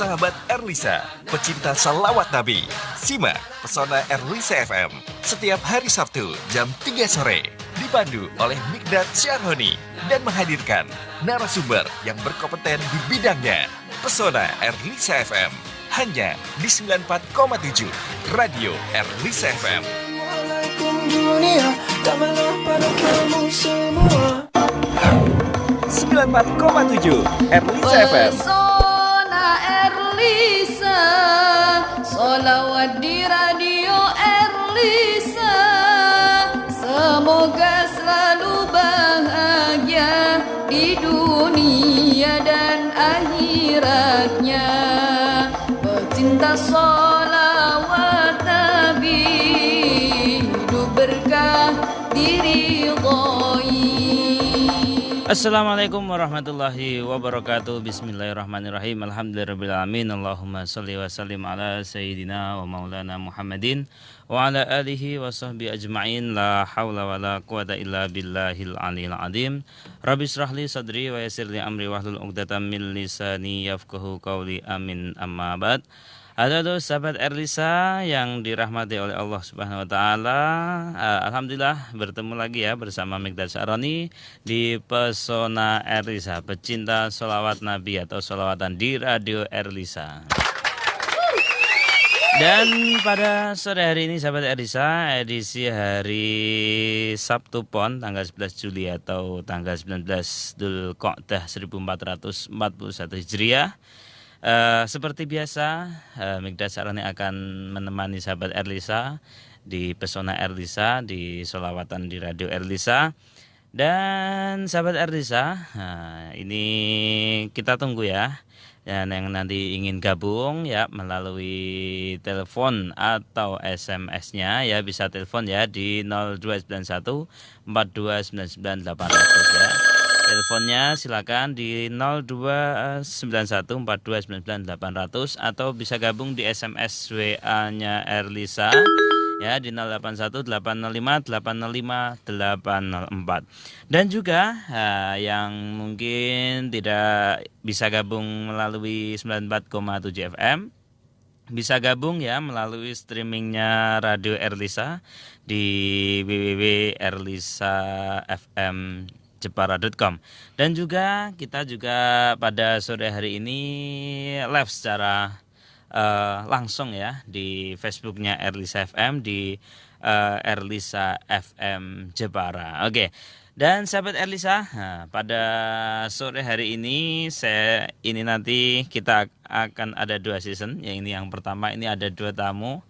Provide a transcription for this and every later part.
sahabat Erlisa, pecinta salawat Nabi. Simak Pesona Erlisa FM setiap hari Sabtu jam 3 sore. Dipandu oleh Mikdad Syarhoni dan menghadirkan narasumber yang berkompeten di bidangnya. Pesona Erlisa FM hanya di 94,7 Radio Erlisa FM. Assalamualaikum dunia, damailah pada kamu semua. 94,7 Erlisa FM. Pesona Erlisa, solawat di radio Erlisa. Semoga selalu bahagia di dunia dan akhiratnya. Pecinta solawat Nabi, hidup berkah diridhoi. Assalamualaikum warahmatullahi wabarakatuh. Bismillahirrahmanirrahim. Alhamdulillahirrahmanirrahim. Allahumma salli wa sallim ala sayyidina wa maulana Muhammadin wa ala alihi wa sahbihi ajma'in. La hawla wa la quwata illa billahil aliyil azim. Rabbi syrahli sadri wa yassirli amri wahlul 'uqdatam min lisani yafqahu qawli. Amin. Amma ba'd. Halo sahabat Erlisa yang dirahmati oleh Allah Subhanahu wa taala. Alhamdulillah bertemu lagi ya bersama Mikdad Syarhoni di Pesona Erlisa, pecinta sholawat Nabi atau sholawatan di Radio Erlisa. Dan pada sore hari ini sahabat Erlisa, edisi hari Sabtu Pon tanggal 11 Juli atau tanggal 19 Dzulqa'dah 1441 Hijriah. Seperti biasa, Mikdad Syarhoni akan menemani sahabat Erlisa di Pesona Erlisa, di Sholawatan di Radio Erlisa. Dan sahabat Erlisa, ini kita tunggu ya. Dan yang nanti ingin gabung ya melalui telepon atau SMS-nya ya bisa telepon ya di 0291 4299800 ya. Teleponnya silakan di 029142999800 atau bisa gabung di SMS WA-nya Erlisa ya di 081805805804. Dan juga yang mungkin tidak bisa gabung melalui 94,7 FM bisa gabung ya melalui streamingnya Radio Erlisa di www.erlisafm Jepara.com. Dan juga kita juga pada sore hari ini live secara langsung ya di Facebooknya Erlisa FM di Erlisa FM Jepara. Oke. Dan sahabat Erlisa, pada sore hari ini nanti kita akan ada 2 season. Yang ini yang pertama ini ada 2 tamu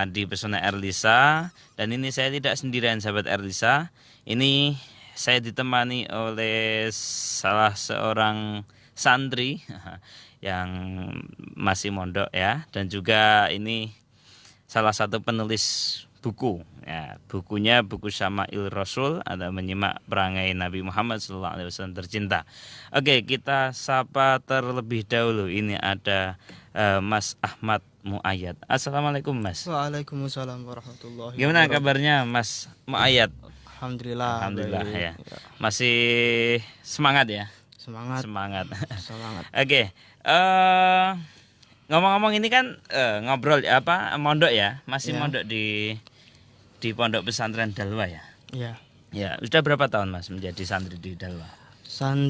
di Pesona Erlisa, dan ini saya tidak sendirian sahabat Erlisa. Ini saya ditemani oleh salah seorang santri yang masih mondok ya, dan juga ini salah satu penulis buku ya, bukunya buku Syama'il Rasul atau menyimak perangai Nabi Muhammad SAW tercinta. Oke, kita sapa terlebih dahulu. Ini ada Mas Ahmad Muayyad. Assalamualaikum Mas. Waalaikumsalam warahmatullahi wabarakatuh. Gimana kabarnya Mas Muayyad? Alhamdulillah ya. Masih semangat ya? Semangat. Oke. Ngomong-ngomong ini kan ngobrol mondok ya? Masih mondok di Pondok Pesantren Dalwa ya? Iya. Ya, sudah berapa tahun Mas menjadi santri di Dalwa?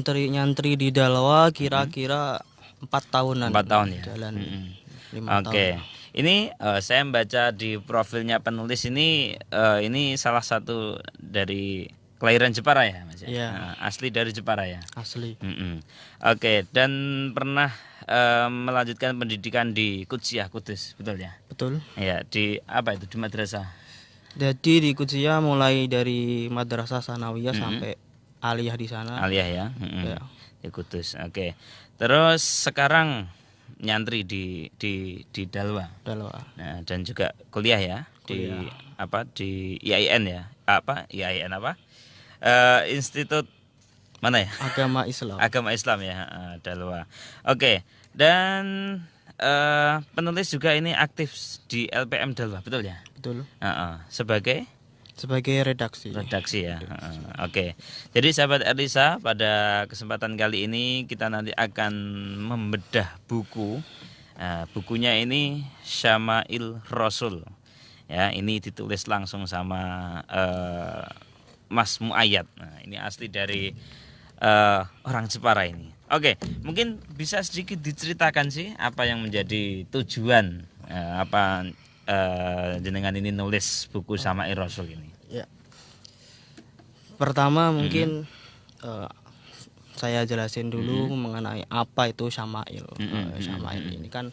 Nyantri di Dalwa kira-kira 4 tahunan. 4 tahun ya. Jalan 5 Oke. tahun. Ini saya membaca di profilnya penulis ini salah satu dari kelahiran Jepara ya Mas ya? Iya. Asli dari Jepara ya? Asli. Oke, dan pernah melanjutkan pendidikan di Qudsiah Kudus, betul ya? Betul. Ya, di apa itu? Di madrasah. Jadi di Qudsiah mulai dari Madrasah Sanawiyah sampai aliyah di sana. Aliyah ya? Ya. Di Kudus. Oke. Terus sekarang nyantri di Dalwa. Nah, dan juga kuliah ya di IAIN ya. IAIN Institut mana ya? Agama Islam ya, Dalwa. Oke. Dan penulis juga ini aktif di LPM Dalwa, betul ya? Betul. Sebagai sebagai redaksi. Redaksi ya. Oke. Jadi sahabat Erlisa, pada kesempatan kali ini kita nanti akan membedah buku. Bukunya ini Syama'il Rasul. Ya, ini ditulis langsung sama Mas Muayyad. Nah, ini asli dari orang Jepara ini. Oke, mungkin bisa sedikit diceritakan sih apa yang menjadi tujuan jenengan ini nulis buku Syama'il Rasul ini. Ya. Pertama mungkin saya jelasin dulu mengenai apa itu syama'il. Syama'il ini kan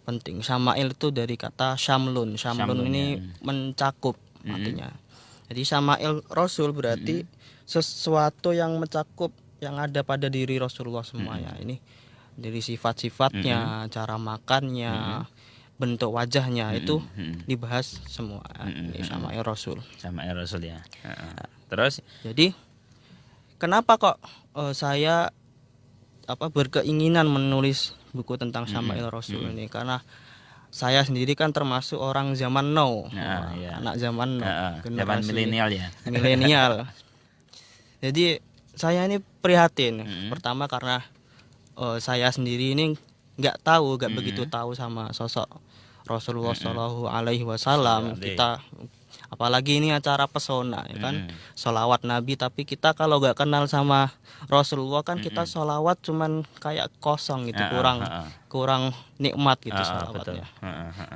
penting. Syama'il itu dari kata syamlun. Syamlun ini mencakup artinya. Jadi syama'il Rasul berarti sesuatu yang mencakup yang ada pada diri Rasulullah semuanya. Ini dari sifat-sifatnya, cara makannya, bentuk wajahnya itu dibahas semua. Ini Syama'il Rasul. Syama'il Rasul ya. Terus jadi kenapa kok saya berkeinginan menulis buku tentang Syama'il Rasul ini? Karena saya sendiri kan termasuk orang zaman now, ya. anak zaman now, zaman generasi milenial ya. milenial. Jadi saya ini prihatin. Pertama karena saya sendiri ini nggak begitu tahu sama sosok Rasulullah Shallallahu Alaihi Wasallam. Kita apalagi ini acara pesona ya kan, sholawat Nabi, tapi kita kalau nggak kenal sama Rasulullah kan kita sholawat cuman kayak kosong gitu, kurang nikmat gitu sholawatnya.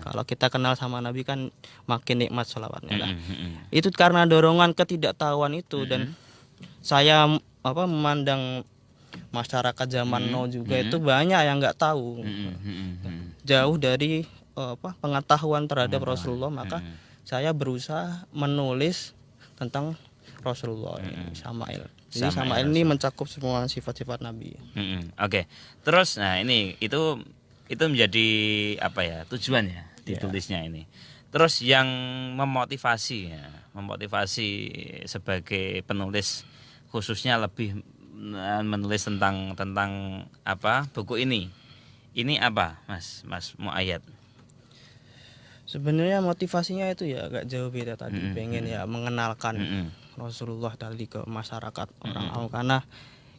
Kalau kita kenal sama Nabi kan makin nikmat sholawatnya. Itu karena dorongan ketidaktahuan itu, dan saya memandang masyarakat zaman now juga itu banyak yang nggak tahu, jauh dari pengetahuan terhadap Rasulullah. Maka saya berusaha menulis tentang Rasulullah ini, Syama'il. Jadi Syama'il ini mencakup semua sifat-sifat Nabi. Oke. Terus nah itu menjadi tujuan ya ditulisnya ini. Terus yang memotivasi sebagai penulis khususnya lebih menulis tentang buku ini apa Mas Muayyad? Sebenarnya motivasinya itu ya agak jauh beda tadi, pengen ya mengenalkan Rasulullah tadi ke masyarakat orang awam, karena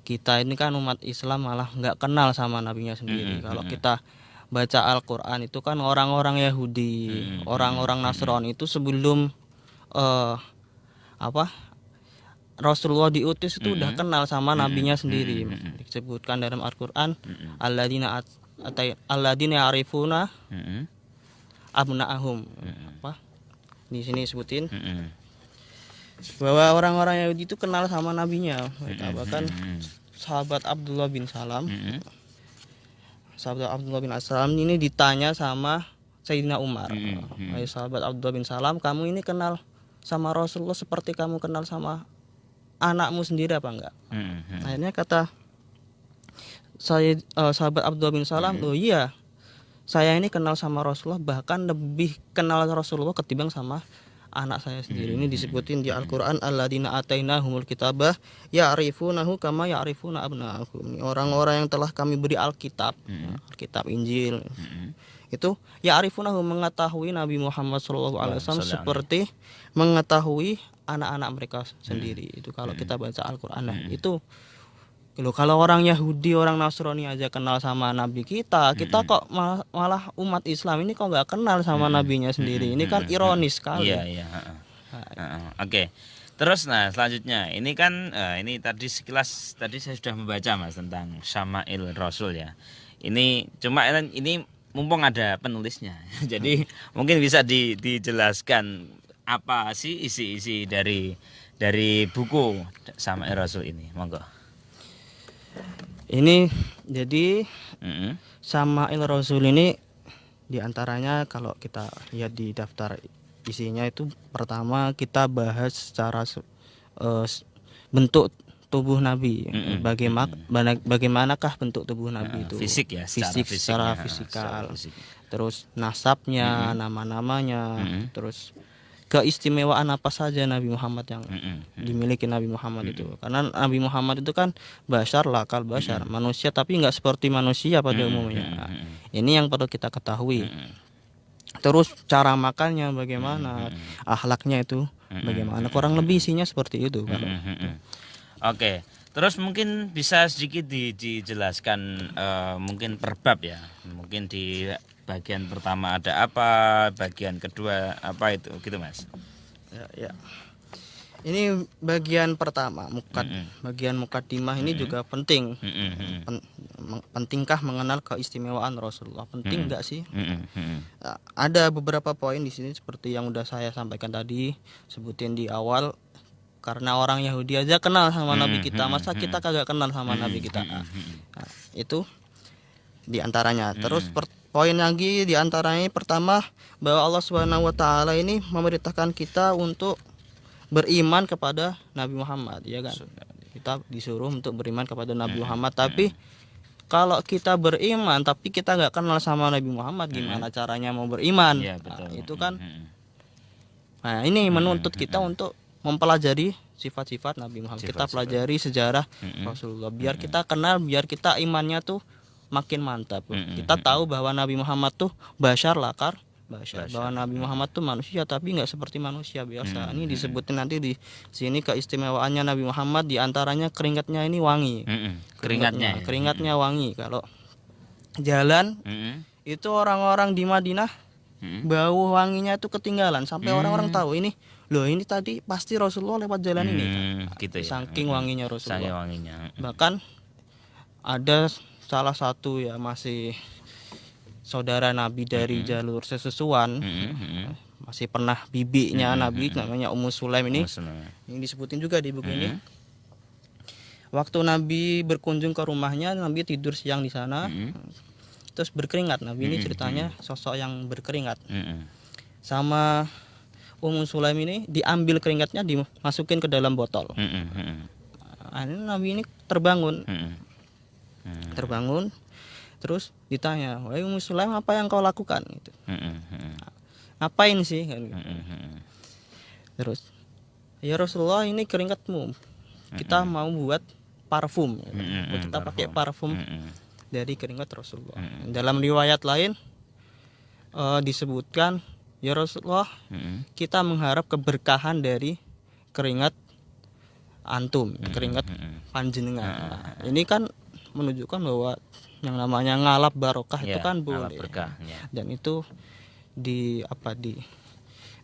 kita ini kan umat Islam malah nggak kenal sama nabinya sendiri. Kalau kita baca Al-Qur'an itu kan orang-orang Yahudi, orang-orang Nasrani itu sebelum Rasulullah diutus itu udah kenal sama nabinya sendiri. Disebutkan dalam Al-Qur'an, alladzina ya'rifuna abna'ahum. Di sini sebutin bahwa orang-orang Yahudi itu kenal sama nabinya. Mereka bahkan sahabat Abdullah bin Salam. Sahabat Abdullah bin Salam ini ditanya sama Sayyidina Umar. Sahabat Abdullah bin Salam, kamu ini kenal sama Rasulullah seperti kamu kenal sama anakmu sendiri apa enggak? Akhirnya kata sahabat Abdullah bin Salam, oh iya, saya ini kenal sama Rasulullah, bahkan lebih kenal Rasulullah ketimbang sama anak saya sendiri. Ini disebutin di Al-Qur'an, alladzina atainahumul kitabah ya'rifunahu kama ya'rifuna abna'ahum. Ini orang-orang yang telah kami beri Alkitab, Alkitab Injil. Itu ya'rifunahu, mengetahui Nabi Muhammad SAW seperti mengetahui anak-anak mereka sendiri. Itu kalau kita baca Al-Qur'an. Nah, itu kalau orang Yahudi, orang Nasrani aja kenal sama Nabi kita kok malah umat Islam ini kok nggak kenal sama nabinya sendiri. Ini kan ironis sekali. Iya. Oke. Terus selanjutnya ini kan ini sekilas tadi saya sudah membaca Mas tentang Syama'il Rasul ya. Ini cuma ini mumpung ada penulisnya. Jadi mungkin bisa dijelaskan apa sih isi dari buku Syama'il Rasul ini, monggo. Ini jadi Syama'il Rasul ini diantaranya kalau kita lihat di daftar isinya itu, pertama kita bahas secara bentuk tubuh Nabi. Bagaimanakah bentuk tubuh Nabi itu? Fisik ya, secara fisikal. Terus nasabnya, nama-namanya, terus keistimewaan apa saja Nabi Muhammad yang dimiliki Nabi Muhammad itu. Karena Nabi Muhammad itu kan bashar, lakal bashar, manusia tapi nggak seperti manusia pada umumnya. Ini yang perlu kita ketahui. terus cara makannya bagaimana, akhlaknya itu bagaimana, kurang lebih isinya seperti itu kalau. Oke, terus mungkin bisa sedikit dijelaskan mungkin per bab ya. Mungkin di bagian pertama ada apa, bagian kedua apa itu gitu Mas. Ya. Ini bagian pertama, bagian mukadimah ini juga penting. Pentingkah mengenal keistimewaan Rasulullah? Penting enggak sih? Nah, ada beberapa poin di sini seperti yang udah saya sampaikan tadi, sebutin di awal. Karena orang Yahudi aja kenal sama Nabi kita, masa kita kagak kenal sama Nabi kita? Nah, itu diantaranya. Terus poin lagi diantaranya pertama, bahwa Allah Subhanahu Wa Taala ini memerintahkan kita untuk beriman kepada Nabi Muhammad, ya kan? Kita disuruh untuk beriman kepada Nabi Muhammad. Tapi kalau kita beriman tapi kita nggak kenal sama Nabi Muhammad, gimana caranya mau beriman? Ya, betul. Nah, itu kan. Nah, ini menuntut kita untuk mempelajari sifat-sifat Nabi Muhammad. Kita pelajari sejarah Rasulullah, biar kita kenal, biar kita imannya tuh makin mantap. Kita tahu bahwa Nabi Muhammad tuh bashar lakar, bahwa Nabi Muhammad tuh manusia tapi nggak seperti manusia biasa. Ini disebutin nanti di sini keistimewaannya Nabi Muhammad, diantaranya keringatnya ini wangi. Keringatnya wangi. Kalau jalan itu orang-orang di Madinah bau wanginya itu ketinggalan sampai orang-orang tahu ini loh, ini tadi pasti Rasulullah lewat jalan ini. Gitu ya. Saking wanginya Rasulullah. Saking wanginya. Bahkan ada salah satu ya masih saudara Nabi dari jalur sesusuan, masih pernah bibinya Nabi namanya Ummu Sulaim ini disebutin juga di buku ini. Waktu Nabi berkunjung ke rumahnya, Nabi tidur siang di sana, terus berkeringat. Nabi ini ceritanya sosok yang berkeringat. Sama Ummu Sulaim ini diambil keringatnya, dimasukin ke dalam botol. Akhirnya Nabi ini terbangun, terus ditanya, wahai Ummu Sulaim, apa yang kau lakukan? Gitu. Ngapain sih? Kan, gitu. Terus, ya Rasulullah, ini keringatmu. Kita mau buat parfum. Kita pakai parfum dari keringat Rasulullah. Dalam riwayat lain disebutkan, ya Rasulullah, kita mengharap keberkahan dari keringat antum, keringat panjenengan. Nah, ini kan menunjukkan bahwa yang namanya ngalap barokah itu kan boleh, berkah, dan itu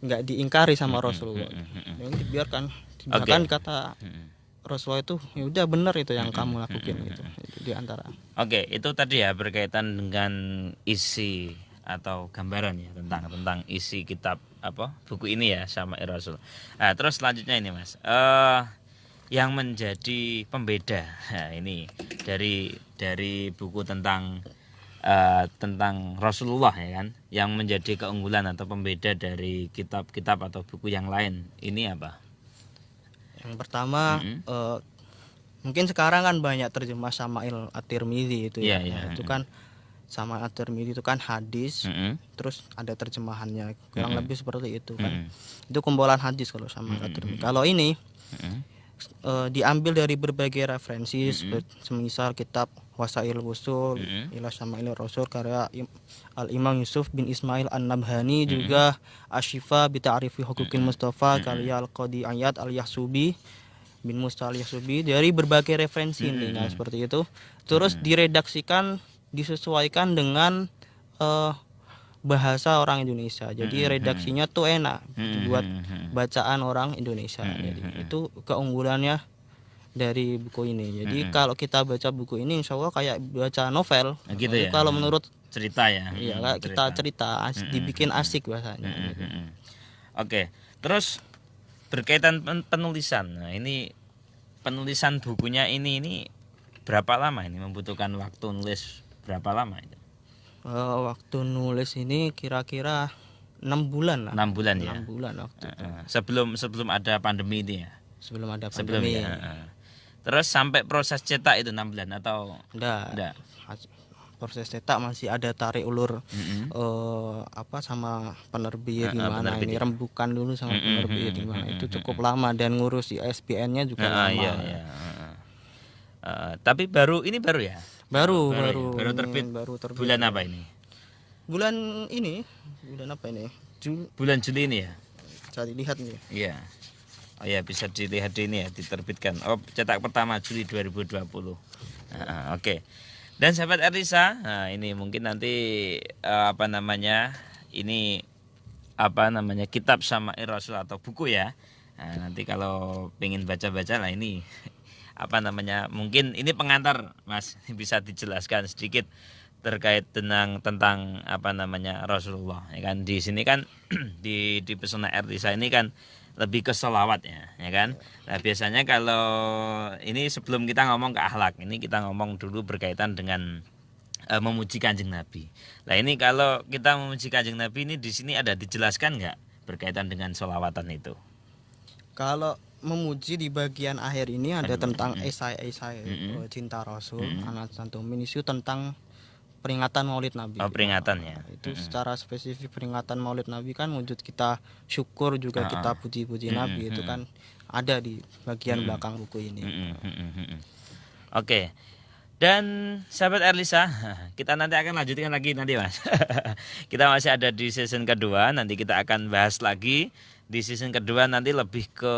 nggak diingkari sama Rasulullah. Yang dibiarkan, bahkan kata Rasulullah itu ya udah benar itu yang kamu lakukan itu diantara. Oke, itu tadi ya berkaitan dengan isi atau gambaran ya tentang isi kitab buku ini ya sama Rasul. Nah, terus selanjutnya ini Mas, yang menjadi pembeda, nah, ini dari buku tentang Rasulullah ya kan, yang menjadi keunggulan atau pembeda dari kitab-kitab atau buku yang lain ini apa? Yang pertama mungkin sekarang kan banyak terjemah Syama'il At-Tirmidzi itu ya. Itu kan Syama'il At-Tirmidzi itu kan hadis, terus ada terjemahannya kurang lebih seperti itu kan. Itu kumpulan hadis kalau Syama'il At-Tirmidzi. Kalau ini diambil dari berbagai referensi, semisal kitab Wasail Wusul ila Syama'il Rasul karya Al-Imam Yusuf bin Ismail An-Nabhani, juga Asyifa bi Ta'rifi Huquqil Mustafa karya Al-Qadi Ayat Al-Yahsubi bin Musta Al-Yahsubi, dari berbagai referensi ini. Nah, seperti itu. Terus diredaksikan, disesuaikan dengan bahasa orang Indonesia. Jadi redaksinya tuh enak buat bacaan orang Indonesia. Jadi itu keunggulannya dari buku ini. Jadi kalau kita baca buku ini insya Allah kayak baca novel. Gitu ya. Kalau menurut cerita ya. Iya, kita cerita dibikin asik bahasanya. Oke. Terus berkaitan penulisan. Nah, ini penulisan bukunya ini berapa lama ini, membutuhkan waktu nulis berapa lama itu? Waktu nulis ini kira-kira 6 bulan lah. 6 bulan ya. 6 bulan waktu itu. Sebelum ada pandemi ini ya. Sebelum ada pandemi. Terus sampai proses cetak itu 6 bulan atau enggak? Proses cetak masih ada tarik ulur sama penerbit gimana, ini rembukan dulu sama penerbit gimana. Itu cukup lama, dan ngurus ISBN-nya juga lama. Iya. Tapi baru ya? Baru terbit. Baru terbit. Bulan apa ini? bulan ini, bulan apa ini? Bulan Juli ini ya. Saya lihat nih. Iya. Oh ya, bisa dilihat di ini ya, diterbitkan. Oh, cetak pertama Juli 2020. Oke. Dan sahabat Erlisa, nah ini mungkin nanti apa namanya? Ini apa namanya? Kitab Syama'ir Rasul atau buku ya. Nah, nanti kalau pengen baca-baca lah ini apa namanya? Mungkin ini pengantar, Mas. Bisa dijelaskan sedikit terkait tentang apa namanya Rasulullah ya kan. Di sini kan di pesona Erlisa ini kan lebih ke sholawat ya kan. Nah biasanya kalau ini sebelum kita ngomong ke akhlak, ini kita ngomong dulu berkaitan dengan memuji kanjeng Nabi. Nah ini kalau kita memuji kanjeng Nabi ini di sini ada dijelaskan nggak berkaitan dengan sholawatan itu? Kalau memuji di bagian akhir ini ada tentang esai-esai cinta Rasul, anak cantumin isu tentang peringatan Maulid Nabi. Oh, peringatan ya. Itu secara spesifik peringatan Maulid Nabi kan wujud kita syukur juga kita puji-puji Nabi itu kan ada di bagian belakang buku ini. Oke. Dan sahabat Erlisa, kita nanti akan lanjutkan lagi nanti Mas. Kita masih ada di season kedua, nanti kita akan bahas lagi di season kedua nanti lebih ke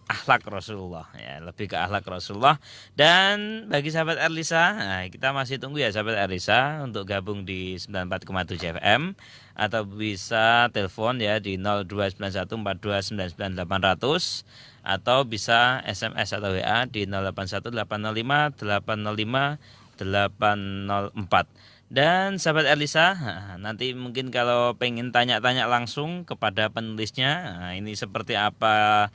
akhlak Rasulullah ya, lebih ke akhlak Rasulullah. Dan bagi sahabat Erlisa, nah, kita masih tunggu ya sahabat Erlisa untuk gabung di 94,7 FM atau bisa telepon ya di 02914299800 atau bisa SMS atau WA di 081805805804. Dan sahabat Erlisa, nanti mungkin kalau pengen tanya-tanya langsung kepada penulisnya, nah, ini seperti apa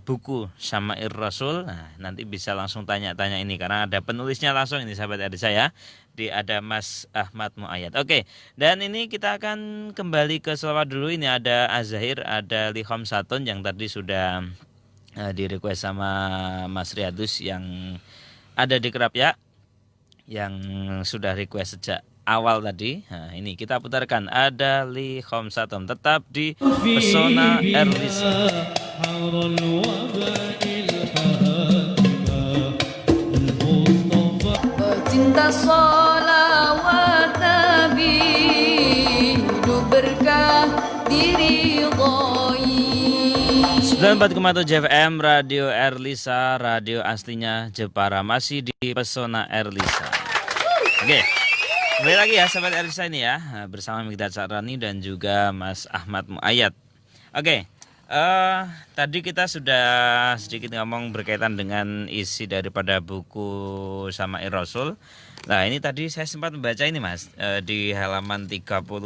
buku Syama'ir Rasul, nah, nanti bisa langsung tanya-tanya ini karena ada penulisnya langsung ini sahabat Erlisa ya, ada Mas Ahmad Muayyad. Oke, dan ini kita akan kembali ke selawat dulu. Ini ada Azahir, ada Lihom Satun yang tadi sudah di request sama Mas Riyadus yang ada di Kerapia, yang sudah request sejak awal tadi. Nah, ini kita putarkan ada Lihom Satun, tetap di Pesona Erlisa. Pecinta sholawat Nabi, hidup berkah diridhoi. 94,7 FM Radio Erlisa, radio aslinya Jepara, masih di Pesona Erlisa. Oke, kembali lagi ya sahabat Erlisa ini ya, bersama Mikdad Sarani dan juga Mas Ahmad Muayyad. Oke, tadi kita sudah sedikit ngomong berkaitan dengan isi daripada buku Syama'ir Rasul. Nah ini tadi saya sempat membaca ini Mas, di halaman 39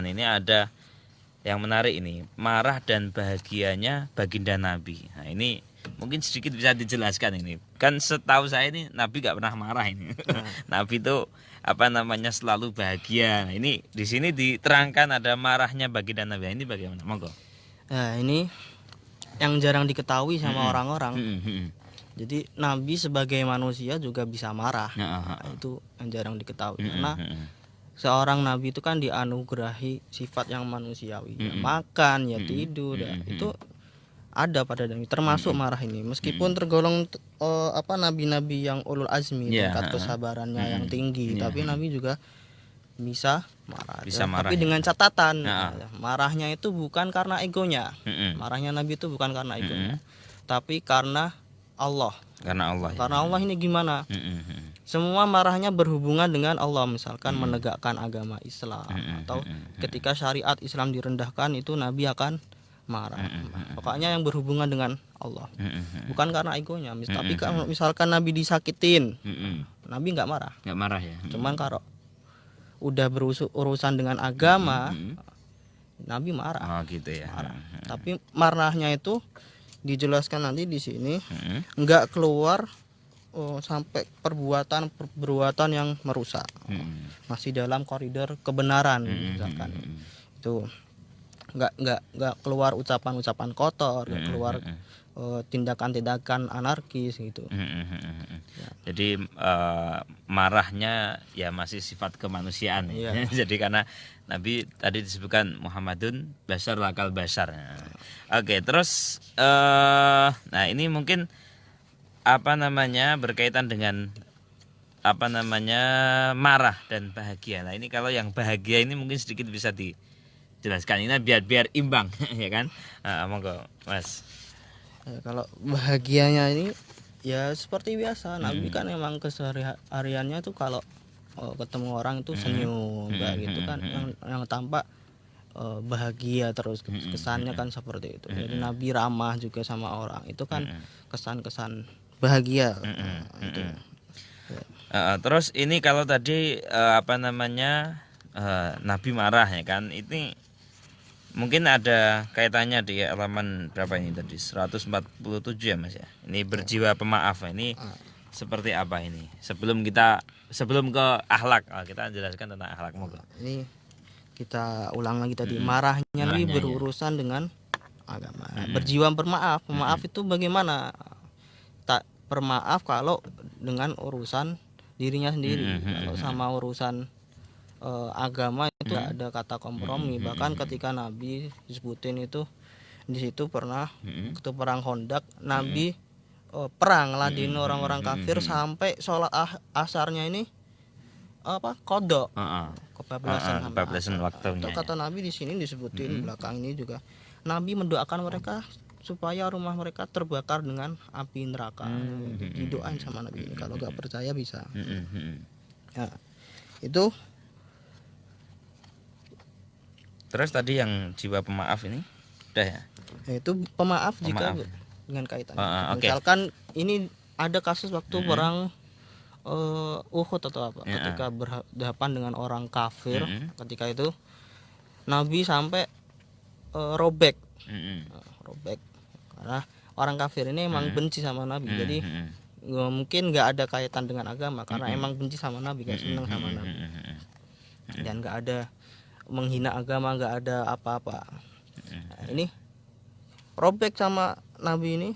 ini ada yang menarik ini, marah dan bahagianya baginda Nabi. Nah ini mungkin sedikit bisa dijelaskan ini. Kan setahu saya ini Nabi gak pernah marah ini. Nabi itu apa namanya selalu bahagia. Nah, ini di sini diterangkan ada marahnya baginda Nabi. Ini bagaimana? Monggo. Nah, ini yang jarang diketahui sama orang-orang. Jadi Nabi sebagai manusia juga bisa marah. Nah, itu yang jarang diketahui karena seorang nabi itu kan dianugerahi sifat yang manusiawi. Ya, makan, ya tidur, ya, itu ada pada Nabi termasuk marah ini. Meskipun tergolong nabi-nabi yang ulul azmi, tingkat kesabarannya yang tinggi, tapi Nabi juga bisa marah. Tapi dengan catatan, marahnya itu bukan karena egonya. Marahnya Nabi itu bukan karena egonya, tapi karena Allah. Karena Allah. Karena Allah ini gimana? Semua marahnya berhubungan dengan Allah, misalkan menegakkan agama Islam atau ketika syariat Islam direndahkan itu Nabi akan marah. Pokoknya yang berhubungan dengan Allah, bukan karena egonya. Tapi kalau misalkan Nabi disakitin, Nabi nggak marah. Nggak marah ya. Cuman kalau udah urusan dengan agama, Nabi marah. Oh gitu ya. Marah. Tapi marahnya itu dijelaskan nanti di sini, nggak keluar sampai perbuatan yang merusak, masih dalam koridor kebenaran, misalkan itu nggak keluar ucapan-ucapan kotor, nggak keluar tindakan-tindakan anarkis gitu. Jadi marahnya ya masih sifat kemanusiaan. Jadi karena Nabi tadi disebutkan Muhammadun basar lakal basar. Oke, terus nah ini mungkin apa namanya berkaitan dengan apa namanya marah dan bahagia. Nah ini kalau yang bahagia ini mungkin sedikit bisa dijelaskan ini biar imbang ya kan. Monggo Mas. Kalau bahagianya ini ya seperti biasa. Nabi kan emang kesehariannya tuh kalau ketemu orang itu senyum kayak gitu kan, yang tampak bahagia terus kesannya kan seperti itu. Jadi Nabi ramah juga sama orang, itu kan kesan-kesan bahagia. Itu. Terus ini kalau tadi apa namanya Nabi marah ya kan, ini mungkin ada kaitannya di halaman berapa ini tadi 147 ya Mas ya. Ini berjiwa pemaaf. Ini seperti apa ini? Sebelum ke akhlak, kita jelaskan tentang akhlak monggo. Ini kita ulang lagi tadi, marahnya ini berurusan dengan agama. Berjiwa bermaaf. Pemaaf itu bagaimana? Tak bermaaf kalau dengan urusan dirinya sendiri. Kalau sama urusan agama itu gak ada kata kompromi. Bahkan ketika Nabi disebutin itu, di situ pernah waktu perang Khandaq, Nabi perang ladin orang-orang kafir sampai sholat asarnya ini kodok, kebablasan waktunya. Kata Nabi di sini disebutin belakang ini juga, Nabi mendoakan mereka supaya rumah mereka terbakar dengan api neraka. Didoain sama Nabi ini. Kalau gak percaya bisa. Nah, itu. Terus tadi yang jiwa pemaaf ini udah ya? Itu pemaaf jika dengan kaitannya. Okay. Misalkan ini ada kasus waktu perang Uhud atau apa, ketika berhadapan dengan orang kafir, ketika itu Nabi sampai robek karena orang kafir ini emang benci sama Nabi. Jadi mungkin nggak ada kaitan dengan agama, karena emang benci sama Nabi, gak seneng sama Nabi, dan nggak ada menghina agama, nggak ada apa-apa. Nah, ini robek sama Nabi ini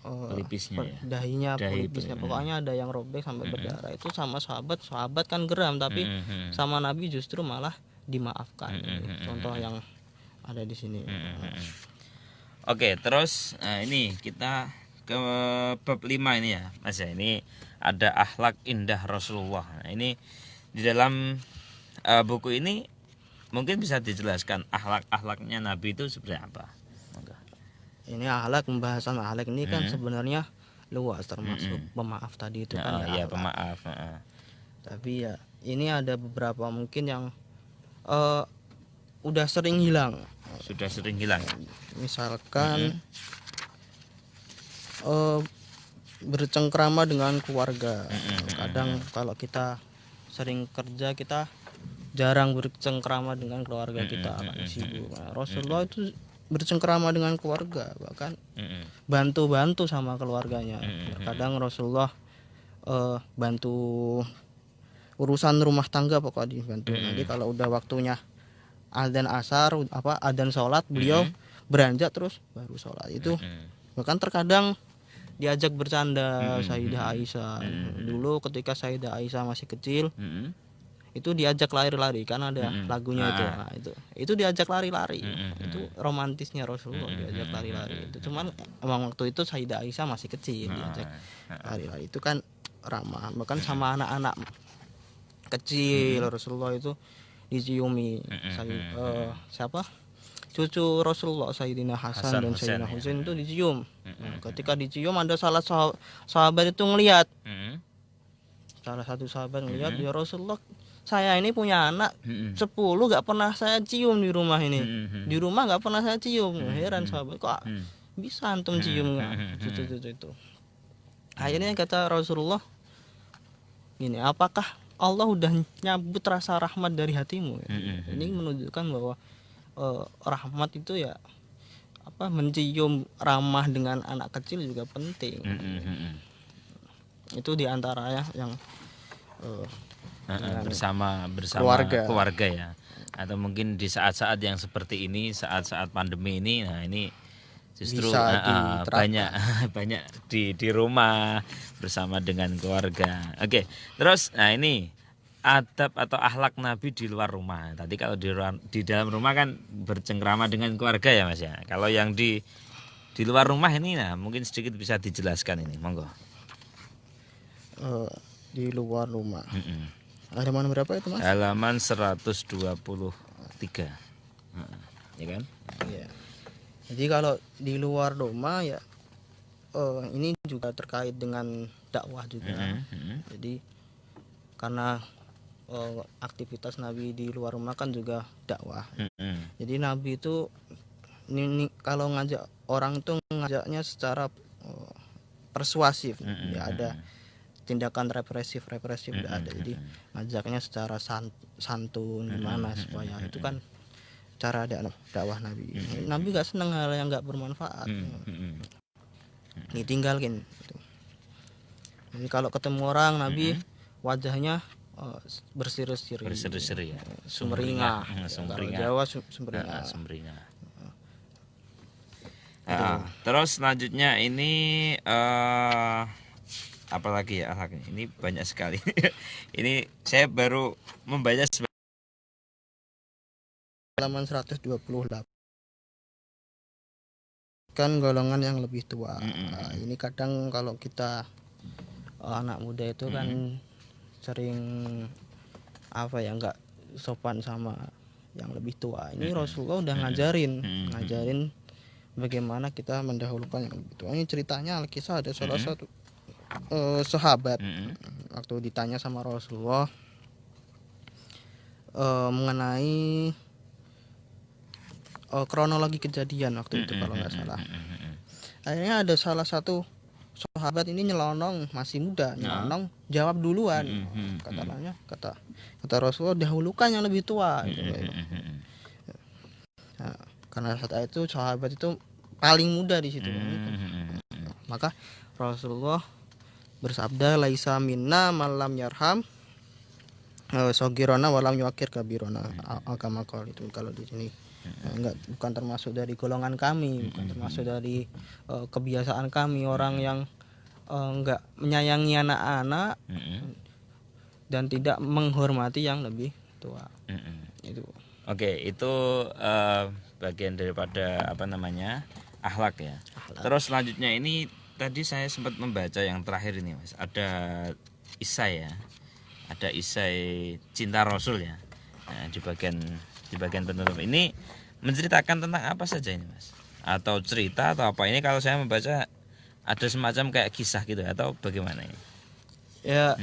pelipisnya ya? dahinya pelipisnya, pokoknya ada yang robek sampai berdarah. Itu sama sahabat kan geram, tapi sama Nabi justru malah dimaafkan. Contoh yang ada di sini. Oke, terus ini kita ke bab 5 ini ya Mas ya. Ini ada akhlak indah Rasulullah. Nah, ini di dalam buku ini mungkin bisa dijelaskan akhlaknya Nabi itu seperti apa? Ini akhlak, pembahasan akhlak ini kan sebenarnya luas, termasuk pemaaf tadi itu kan. Iya, pemaaf. Tapi ya ini ada beberapa mungkin yang udah sering hilang. Sudah sering hilang. Misalkan bercengkrama dengan keluarga. Kadang kalau kita sering kerja, kita jarang bercengkrama dengan keluarga kita, akan sibuk. Nah, Rasulullah itu bercengkrama dengan keluarga, bahkan bantu-bantu sama keluarganya. Kadang Rasulullah bantu urusan rumah tangga, pokoknya dibantu. Nanti kalau udah waktunya adzan asar, adzan sholat, beliau beranjak terus baru sholat. Itu bahkan terkadang diajak bercanda Sayyidah Aisyah. Dulu ketika Sayyidah Aisyah masih kecil, itu diajak lari-lari, kan ada lagunya itu. Nah, itu diajak lari-lari. Itu romantisnya Rasulullah, diajak lari-lari. Itu cuman emang waktu itu Sayyidah Aisyah masih kecil, diajak lari-lari. Itu kan ramah. Bahkan sama anak-anak kecil Rasulullah itu diciumi. Siapa? Cucu Rasulullah Sayyidina Hasan dan Sayyidina Husain itu dicium. Nah, ketika dicium ada salah sahabat itu ngelihat. Salah satu sahabat ngelihat, ya Rasulullah, saya ini punya anak 10 gak pernah saya cium di rumah ini. Di rumah gak pernah saya cium. Heran sahabat, kok bisa antum cium itu. Akhirnya kata Rasulullah gini, apakah Allah udah nyabut rasa rahmat dari hatimu? Ini menunjukkan bahwa rahmat itu ya mencium, ramah dengan anak kecil juga penting. Itu diantaranya yang bersama keluarga ya, atau mungkin di saat-saat yang seperti ini, saat-saat pandemi ini. Nah ini justru banyak di rumah bersama dengan keluarga. Oke, terus nah ini adab atau akhlak Nabi di luar rumah. Tadi kalau di dalam rumah kan bercengkrama dengan keluarga ya Mas ya. Kalau yang di luar rumah ini, nah mungkin sedikit bisa dijelaskan ini, monggo. di luar rumah. Mm-mm. Halaman berapa itu Mas? Halaman 123. Ya kan? Iya. Jadi kalau di luar rumah ya ini juga terkait dengan dakwah juga. Jadi karena aktivitas Nabi di luar rumah kan juga dakwah. Jadi Nabi itu kalau ngajak orang itu ngajaknya secara persuasif. Ya ada tindakan represif tidak ada. Jadi ngajaknya secara santun gimana supaya itu kan cara dakwah Nabi. Nabi gak seneng hal yang gak bermanfaat. Ditinggalin gitu. Jadi kalau ketemu orang Nabi wajahnya berseri-seri Berseri-seri ya. sumringah. Kalau Sumringah. Jawa sumringah. Sumringah. Terus selanjutnya ini apalagi ya akhlaknya? Ini banyak sekali. Ini saya baru membaca Halaman 128 kan golongan yang lebih tua. Nah, ini kadang kalau kita anak muda itu kan sering apa ya nggak sopan sama yang lebih tua. Ini Rasulullah udah ngajarin bagaimana kita mendahulukan yang lebih tua. Ini ceritanya Alkisah ada salah satu sahabat waktu ditanya sama Rasulullah mengenai kronologi kejadian waktu itu kalau nggak salah. Akhirnya ada salah satu sahabat ini nyelonong, masih muda, nyelonong jawab duluan. Kata Rasulullah dahulukan yang lebih tua. Nah, karena saat itu sahabat itu paling muda di situ. Maka Rasulullah bersabda laisa minna malam yarham sogirona walam yuakir kabirona. Agama itu kalau di sini bukan termasuk dari golongan kami, bukan termasuk dari kebiasaan kami orang yang enggak menyayangi anak-anak dan tidak menghormati yang lebih tua. Itu. Oke, itu bagian daripada apa namanya akhlak ya. Terus selanjutnya ini tadi saya sempat membaca yang terakhir ini Mas. Ada isai ya, ada isai cinta Rasul ya. Nah, di bagian penutup ini menceritakan tentang apa saja ini Mas? Atau cerita atau apa? Ini kalau saya membaca ada semacam kayak kisah gitu atau bagaimana ini? Ya,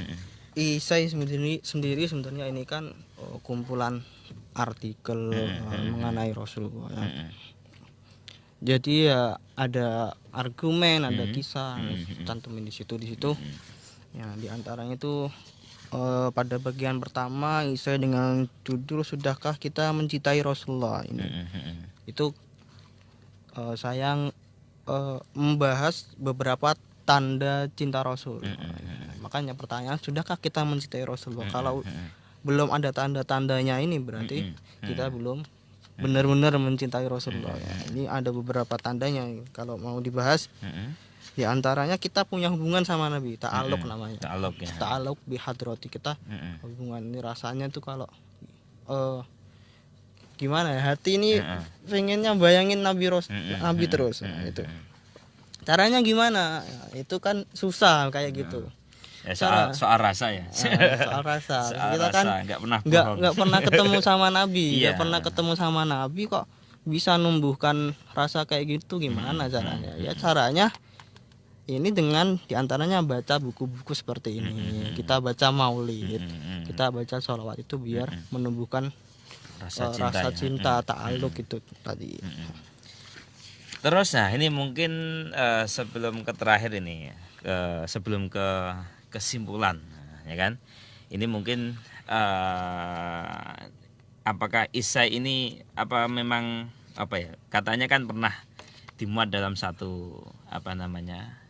isai sendiri sebenarnya ini kan kumpulan artikel mengenai Rasulullah. Ya. Jadi ya ada argumen, ada kisah, cantumin di situ. Ya, di antaranya itu pada bagian pertama isai dengan judul sudahkah kita mencintai Rasulullah ini. Itu saya membahas beberapa tanda cinta Rasul. Makanya pertanyaan sudahkah kita mencintai Rasulullah? Kalau belum ada tanda-tandanya ini berarti kita belum benar-benar mencintai Rasulullah. Ya. Ini ada beberapa tandanya kalau mau dibahas. Di antaranya kita punya hubungan sama Nabi, ta'aluk namanya. Ta'aluk ya. Ta'aluk bihadrati kita. Hubungan ini rasanya tuh kalau gimana ya? Hati ini pengennya bayangin Nabi Nabi terus. Nah, itu. Caranya gimana? Ya, itu kan susah kayak gitu. Ya, soal rasa ya. Soal rasa. Soal Kita kan nggak pernah ketemu sama Nabi, nggak pernah ketemu sama Nabi kok bisa numbuhkan rasa kayak gitu gimana caranya? Ya caranya ini dengan diantaranya baca buku-buku seperti ini. Kita baca maulid, kita baca sholawat itu biar menumbuhkan rasa cinta ta'aluk itu tadi. Terus nah ini mungkin sebelum ke terakhir ini sebelum ke kesimpulan ya kan. Ini mungkin apakah isai ini apa memang apa ya? Katanya kan pernah dimuat dalam satu apa namanya?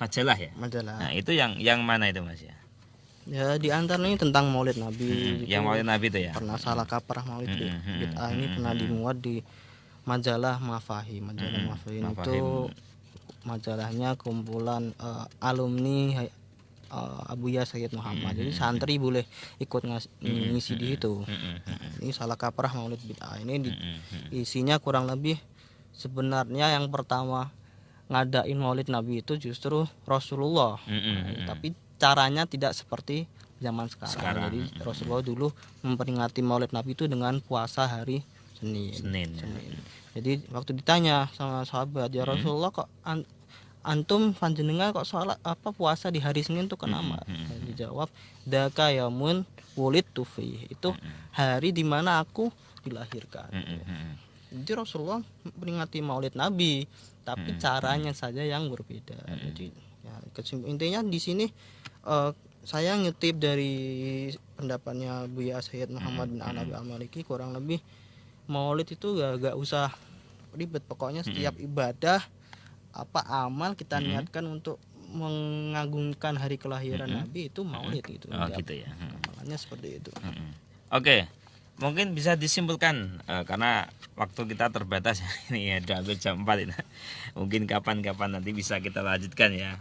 Majalah ya. Majalah. Nah, itu yang mana itu Mas ya? Ya di antaranya tentang Maulid Nabi. Yang Maulid Nabi itu ya. Pernah salah kaprah Maulid bid'ah ini pernah dimuat di majalah Mafahim. Majalah Mafahim itu majalahnya kumpulan alumni Abuya Sayyid Muhammad. Jadi santri boleh ikut ngisi di situ. Ini salah kaprah Maulid bid'ah. Ini isinya kurang lebih sebenarnya yang pertama ngadain Maulid Nabi itu justru Rasulullah. Tapi caranya tidak seperti zaman sekarang. Sekarang. Jadi Rasulullah dulu memperingati Maulid Nabi itu dengan puasa hari Senin. Senin. Ya. Jadi waktu ditanya sama sahabat, ya Rasulullah kok antum panjenengan kok sholat puasa di hari Senin tuh kenapa? Dijawab, daka yamun wulidtu fi. Itu hari di mana aku dilahirkan. Jadi Rasulullah memperingati Maulid Nabi, tapi caranya saja yang berbeda. Jadi ya, intinya di sini saya ngutip dari pendapatnya Buya Sayyid Muhammad bin Anabi Al-Maliki, kurang lebih Maulid itu gak usah ribet, pokoknya setiap ibadah apa amal kita niatkan untuk mengagungkan hari kelahiran Nabi itu Maulid gitu. Oh gitu ya. Amalannya seperti itu. Oke, mungkin bisa disimpulkan karena waktu kita terbatas ini ya, udah hampir jam 4 ini. Mungkin kapan-kapan nanti bisa kita lanjutkan ya.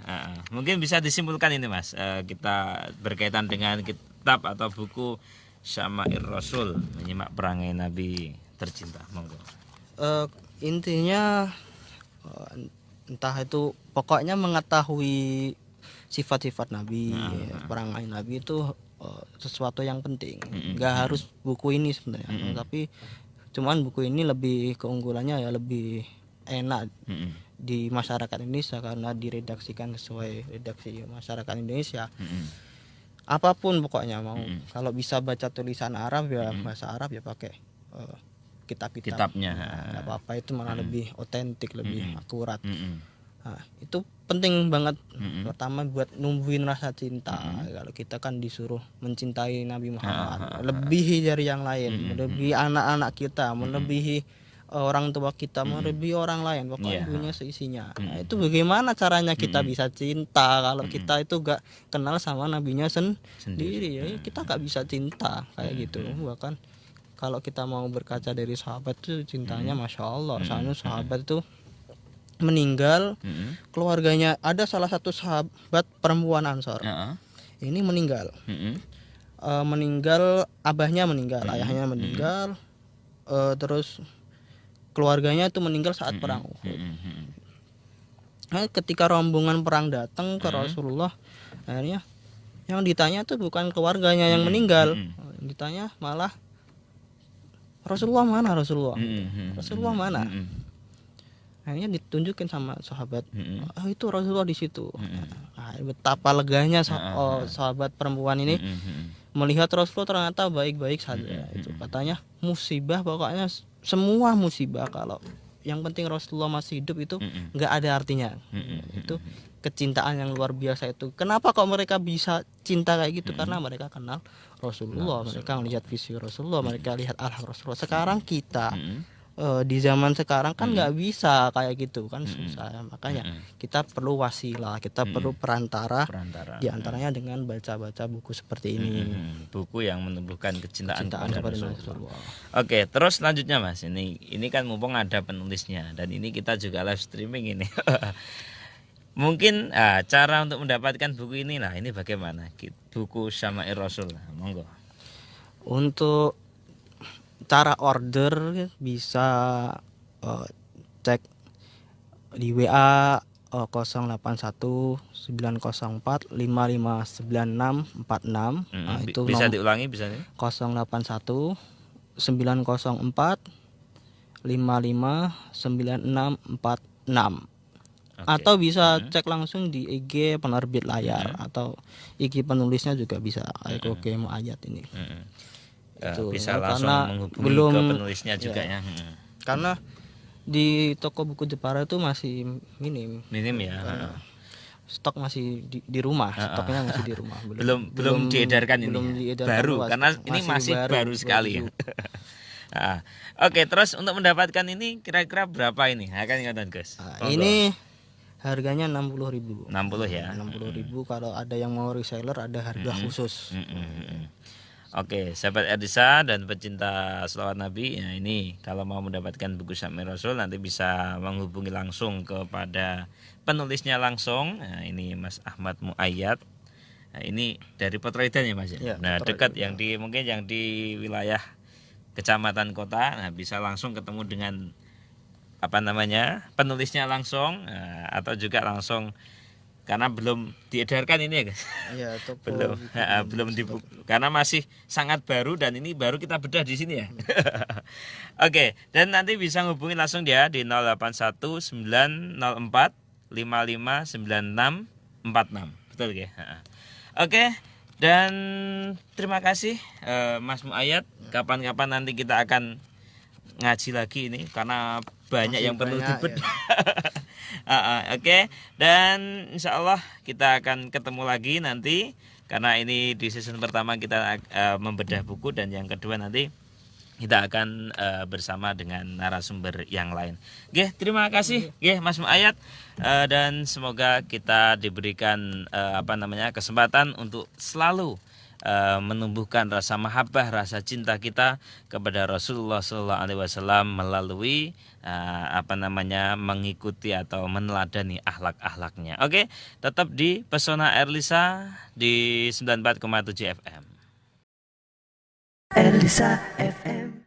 Mungkin bisa disimpulkan ini Mas, kita berkaitan dengan kitab atau buku Syama'ir Rasul, menyimak perangai Nabi tercinta. Monggo. Intinya entah itu pokoknya mengetahui sifat-sifat Nabi, perangai Nabi itu sesuatu yang penting. Nggak harus buku ini sebenarnya, tapi cuman buku ini lebih keunggulannya ya lebih enak di masyarakat Indonesia karena diredaksikan sesuai redaksi masyarakat Indonesia. Apapun pokoknya mau kalau bisa baca tulisan Arab ya bahasa Arab ya pakai kitabnya. Nggak apa-apa, itu malah lebih otentik, lebih akurat. Nah, itu penting banget. Pertama buat numbuhin rasa cinta. Kalau kita kan disuruh mencintai Nabi Muhammad melebihi dari yang lain, melebihi anak-anak kita, melebihi orang tua kita, melebihi orang lain, pokoknya dunia seisinya. Nah, itu bagaimana caranya kita bisa cinta kalau kita itu gak kenal sama nabinya sendiri ya kita gak bisa cinta kayak gitu. Bahkan kalau kita mau berkaca dari sahabat tuh cintanya Masya Allah. Soalnya sahabat itu meninggal, keluarganya ada salah satu sahabat perempuan Ansor ini meninggal. Meninggal, abahnya meninggal, ayahnya meninggal, terus keluarganya itu meninggal saat perang Uhud. Nah, ketika rombongan perang datang ke Rasulullah, akhirnya yang ditanya tuh bukan keluarganya yang meninggal, ditanya malah Rasulullah mana, Rasulullah mana. Akhirnya ditunjukin sama sahabat, itu Rasulullah di situ. Nah, betapa leganya sahabat perempuan ini melihat Rasulullah ternyata baik-baik saja. Itu katanya musibah, pokoknya semua musibah kalau yang penting Rasulullah masih hidup itu nggak ada artinya. Itu kecintaan yang luar biasa itu. Kenapa kok mereka bisa cinta kayak gitu? Karena mereka kenal Rasulullah, mereka melihat visi Rasulullah, mereka lihat akhlak Rasulullah. Sekarang kita di zaman sekarang kan nggak bisa kayak gitu kan, susah. Makanya kita perlu wasilah, kita perlu perantara. Di antaranya dengan baca-baca buku seperti ini. Buku yang menumbuhkan kecintaan kepada kepada Rasulullah. Oke, terus selanjutnya Mas, ini kan mumpung ada penulisnya dan ini kita juga live streaming ini. Mungkin cara untuk mendapatkan buku ini lah, ini bagaimana? Buku Syama'ir Rasul, monggo. Untuk cara order bisa cek di WA 081 904 5596 46. Itu bisa diulangi bisa nih? 081 904 55 9646. Atau bisa cek langsung di IG penerbit layar atau IG penulisnya juga bisa. Oke, mau ayat ini. Itu bisa langsung karena menghubungi ke penulisnya juga ya. Karena di toko buku Jepara itu masih minim ya. Stok masih di rumah, stoknya masih di rumah. Belum diedarkan ini. Baru luas. Karena ini masih baru sekali ya. Oke, terus untuk mendapatkan ini kira-kira berapa ini? Akan ingatan Gus. Ini harganya 60.000. 60 ya. 60.000 kalau ada yang mau reseller ada harga khusus. Oke, sahabat Erdisa dan pecinta selawat Nabi, ya ini kalau mau mendapatkan buku Syama'ir Rasul nanti bisa menghubungi langsung kepada penulisnya langsung. Nah, ini Mas Ahmad Muayyad. Nah, ini dari Petraidan ya Mas ya. Nah, dekat yang di mungkin yang di wilayah kecamatan kota, nah bisa langsung ketemu dengan penulisnya langsung, atau juga langsung karena belum diedarkan ini ya guys. Iya, toko Belum gitu. belum dibuka karena masih sangat baru dan ini baru kita bedah di sini ya. Oke, dan nanti bisa hubungi langsung dia di 081904559646. Betul ya. Oke, dan terima kasih Mas Muayyad. Kapan-kapan nanti kita akan ngaji lagi ini karena banyak Masih yang perlu banyak, dibedah. Oke, dan insya Allah kita akan ketemu lagi nanti karena ini di season pertama kita membedah buku dan yang kedua nanti kita akan bersama dengan narasumber yang lain. Oke, terima kasih Mas Muayyad. Dan semoga kita diberikan kesempatan untuk selalu menumbuhkan rasa mahabbah, rasa cinta kita kepada Rasulullah SAW melalui mengikuti atau meneladani akhlak-akhlaknya. Oke, tetap di Pesona Erlisa di 94,7 FM. Elisa FM.